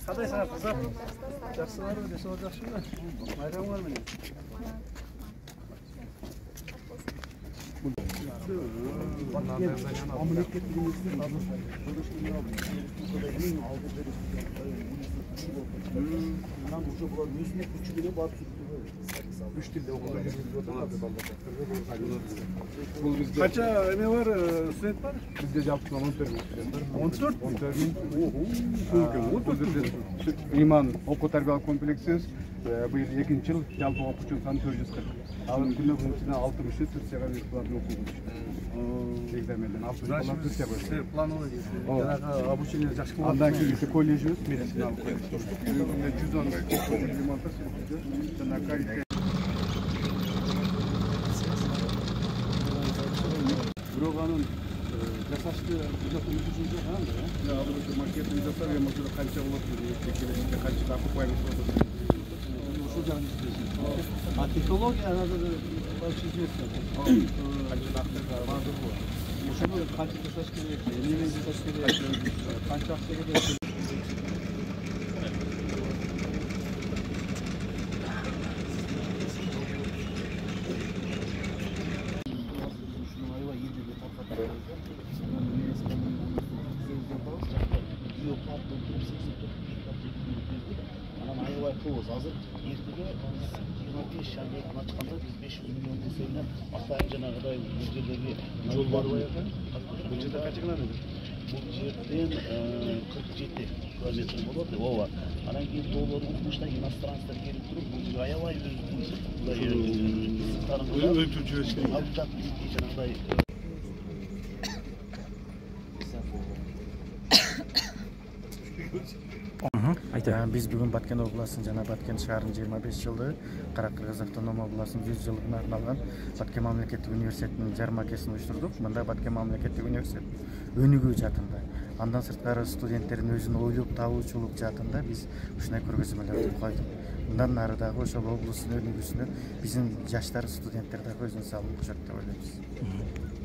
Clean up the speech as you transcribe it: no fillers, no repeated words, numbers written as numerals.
Qanday sana qizim? Yaxshilarmi, desa yaxshimi? Bayram var mı? Kaça ne var? Student var? Bizde yaptık 14 bin. İman okul terbiye kompleksiz. Bu yıl 2. yıl жалпы оқушы саны 440. Ал күні бүгінсіне 60-ы Түркияға бекітілетін оқу бойынша. Экзаменден 60 балар Түркияға бекітіледі. Плановый жаңағы обучение жақсы болады. Андан кейін колледжіміз медициналық колледж. 110 ремонттар жаңағы Бұрғанын жасашты бұзақын жүрген жоқ, ja, бұл макетін жасап, я может қанша болады, келесінде қанша окупаемыз болады. А технология надо вообще известна. Қанша нақты базы болады. Ошоны қанша жасаш керек, немен жасаш керек, қанша ақша керек. Hazır ertege 25 şangaydan açkanda biz 500 milyon deseyden atayın janagıday bu jerdegi жол бар баягы. Бұл жерде қанша километр? Бұл жерден 47 километр болады. Ооба. Анан кийин тоолор укмуштан иностранцдар келип туруп, бул жерге аябай өтүп жүрүшкен. Абдат жанагыдай Biz bugün Batken обласының жана Баткен шаарынын 25 жылдыгы, Кара-Кыргыз автономия обласынын 100 жылдыгына арналган Баткен мамлекеттик университетинин жармакесин уюштурдук. Мында Баткен мамлекеттик университет өнүгүү жаатында, андан сырткары студенттердин өзүн ойлоп табуучулук жаатында биз ушундай көргөзмөлөрдү койдук. Мындан нары дагы ошол облустун өнүгүүсүнө биздин жаштар, студенттер дагы өзүн салып кошот деп ойлойбуз.